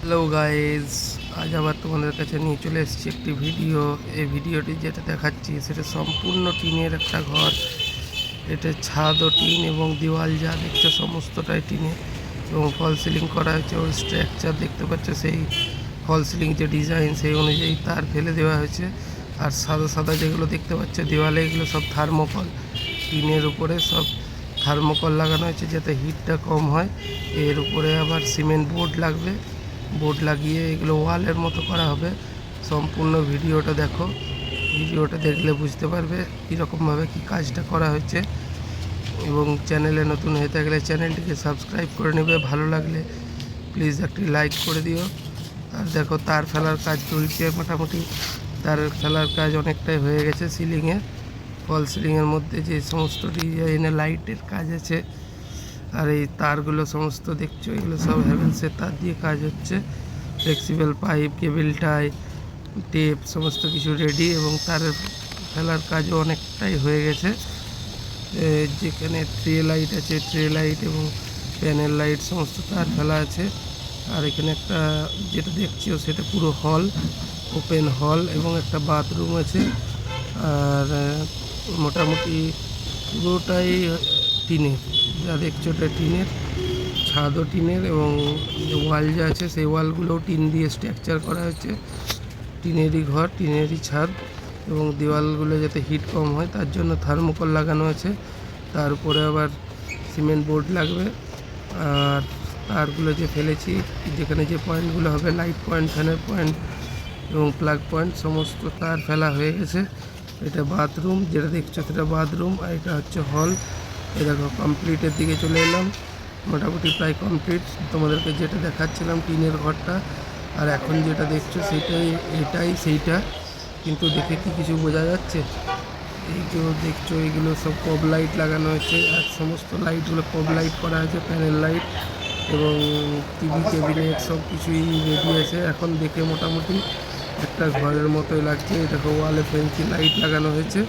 Hello guys, আজ আবার তোমাদের কাছে নিয়ে চলে এসেছি একটি ভিডিও। এই ভিডিওটি যেটা দেখাচ্ছি সেটা সম্পূর্ণ টিনের একটা ঘর। এটা ছাদও টিন এবং দেওয়াল যা দেখছো সমস্তটাই টিনের এবং ফল সিলিং করা হয়েছে। ওর স্ট্রাকচার দেখতে পাচ্ছ, সেই ফল সিলিং যে ডিজাইন সেই অনুযায়ী তার ফেলে দেওয়া হয়েছে। আর সাদা সাদা যেগুলো দেখতে পাচ্ছ দেওয়ালে, এগুলো সব থার্মোকল। টিনের উপরে সব থার্মোকল লাগানো হয়েছে যাতে হিটটা কম হয়। এর উপরে আবার সিমেন্ট বোর্ড লাগবে, বোর্ড লাগিয়ে এগুলো ওয়ালের মতো করা হবে। সম্পূর্ণ ভিডিওটা দেখো, ভিডিওটা দেখলে বুঝতে পারবে কীরকমভাবে কী কাজটা করা হয়েছে। এবং চ্যানেলে নতুন হয়ে থাকলে চ্যানেলটিকে সাবস্ক্রাইব করে নেবে। ভালো লাগলে প্লিজ একটি লাইক করে দিও। আর দেখো তার ফেলার কাজ চলছে, মোটামুটি তার ফেলার কাজ অনেকটাই হয়ে গেছে। সিলিংয়ের ফল সিলিংয়ের মধ্যে যে সমস্ত ডিজাইনের লাইটের কাজ আছে, আর এই তারগুলো সমস্ত দেখছো, এগুলো সব হ্যাভেলসের তার দিয়ে কাজ হচ্ছে। ফ্লেক্সিবল পাইপ, কেবল টাই, টেপ সমস্ত কিছু রেডি এবং তারের ফেলার কাজও অনেকটাই হয়ে গেছে। যেখানে ট্রে লাইট আছে, ট্রে লাইট এবং প্যানেল লাইট সমস্ত তার ফেলা আছে। আর এখানে একটা যেটা দেখছো সেটা পুরো হল, ওপেন হল এবং একটা বাথরুম আছে। আর মোটামুটি পুরোটাই টিনের, যা দেখছো ওটা টিনের, ছাদও টিনের এবং ওয়াল যা আছে সেই ওয়ালগুলোও টিন দিয়ে স্ট্রাকচার করা হয়েছে। টিনেরই ঘর, টিনেরই ছাদ এবং দেওয়ালগুলো যাতে হিট কম হয় তার জন্য থার্মোকল লাগানো আছে। তার উপরে আবার সিমেন্ট বোর্ড লাগবে। আর তারগুলো যে ফেলেছি, যেখানে যে পয়েন্টগুলো হবে, লাইট পয়েন্ট, ফ্যানের পয়েন্ট এবং প্লাগ পয়েন্ট, সমস্ত তার ফেলা হয়ে গেছে। এটা বাথরুম, যেটা দেখছো সেটা বাথরুম, আর এটা হচ্ছে হল। এ দেখো কমপ্লিটের দিকে চলে এলাম, মোটামুটি প্রায় কমপ্লিট। তোমাদেরকে যেটা দেখাচ্ছিলাম টিনের ঘরটা, আর এখন যেটা দেখছো সেটাই, এটাই সেইটা। কিন্তু দেখে কি কিছু বোঝা যাচ্ছে? এই যে দেখছো এগুলো সব পব লাইট লাগানো হয়েছে, আর সমস্ত লাইটগুলো পব লাইট করা হয়েছে, প্যানেল লাইট এবং টিভি ক্যাবিনেট সব কিছুই রেডি আছে। এখন দেখে মোটামুটি একটা ঘরের মতোই লাগছে। দেখো ওয়ালে ফ্যান্সি লাইট লাগানো হয়েছে।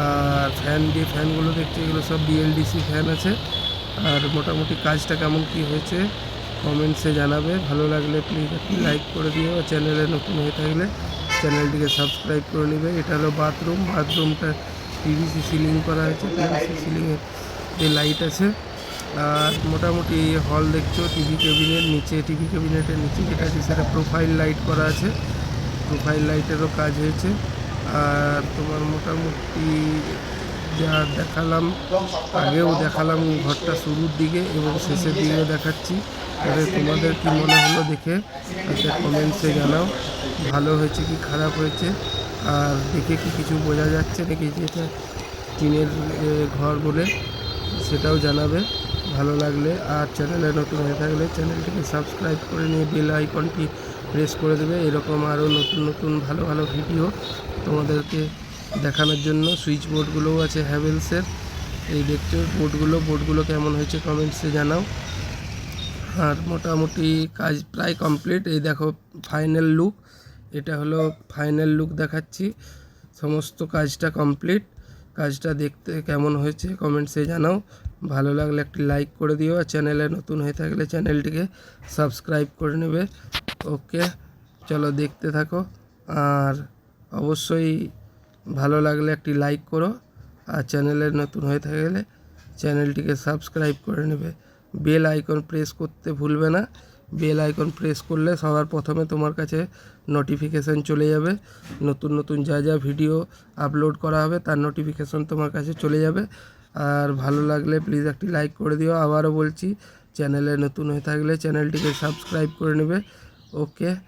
আর ফ্যান, যে ফ্যানগুলো দেখছো এগুলো সব বিএলডিসি ফ্যান আছে। আর মোটামুটি কাজটা কেমন কি হয়েছে কমেন্টসে জানাবে। ভালো লাগলে প্লিজ একটি লাইক করে দিও। চ্যানেলে নতুন হয়ে থাকলে চ্যানেলটিকে সাবস্ক্রাইব করে নেবে। এটা হলো বাথরুম, বাথরুমটা পিভিসি সিলিং করা হয়েছে, পিভিসি সিলিংয়ে যে লাইট আছে। আর মোটামুটি হল দেখছো, টিভি ক্যাবিনেট নিচে, টিভি ক্যাবিনেটের নিচে যেটা আছে সেটা প্রোফাইল লাইট করা আছে, প্রোফাইল লাইটেরও কাজ হয়েছে। আর তোমার মোটামুটি যা দেখালাম, আগেও দেখালাম ঘরটা শুরুর দিকে এবং শেষের দিকেও দেখাচ্ছি। তবে তোমাদের কি মনে হলো দেখে একটা কমেন্টসে জানাও, ভালো হয়েছে কি খারাপ হয়েছে, আর দেখে কি কিছু বোঝা যাচ্ছে নাকি যেটা টিনের ঘর বলে সেটাও জানাবে ভালো লাগলে। আর চ্যানেলে নতুন হয়ে থাকলে চ্যানেলটিকে সাবস্ক্রাইব করে নিয়ে বেল আইকনটি প্রেস করে দেবে। এরকম আরও নতুন নতুন ভালো ভালো ভিডিও তোমাদেরকে দেখানোর জন্য। সুইচ বোর্ডগুলোও আছে হ্যাভেলসের, এই দেখছো বোর্ডগুলো কেমন হয়েছে কমেন্টসে জানাও। আর মোটামুটি কাজ প্রায় কমপ্লিট। এই দেখো ফাইনাল লুক, এটা হলো ফাইনাল লুক দেখাচ্ছি। সমস্ত কাজটা কমপ্লিট। কাজটা দেখতে কেমন হয়েছে কমেন্টসে জানাও। ভালো লাগলে একটি লাইক করে দিও। আর চ্যানেলে নতুন হয়ে থাকলে চ্যানেলটিকে সাবস্ক্রাইব করে নেবে। ওকে, চলো দেখতে থাকো। আর অবশ্যই ভালো লাগলে একটি লাইক করো। আর চ্যানেলে নতুন হয়ে থাকলে চ্যানেলটিকে সাবস্ক্রাইব করে নেবে। বেল আইকন প্রেস করতে ভুলবে না। বেল আইকন প্রেস করলে সবার প্রথমে তোমার কাছে নোটিফিকেশান চলে যাবে। নতুন নতুন যা যা ভিডিও আপলোড করা হবে তার নোটিফিকেশান তোমার কাছে চলে যাবে। আর ভালো লাগলে প্লিজ একটি লাইক করে দিও। আবারও বলছি, চ্যানেলে নতুন হয়ে থাকলে চ্যানেলটিকে সাবস্ক্রাইব করে নেবে। ওকে,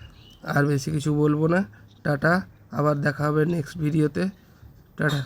আর বেশি কিছু বলবো না। টাটা, আবার দেখা হবে নেক্সট ভিডিওতে। টাটা।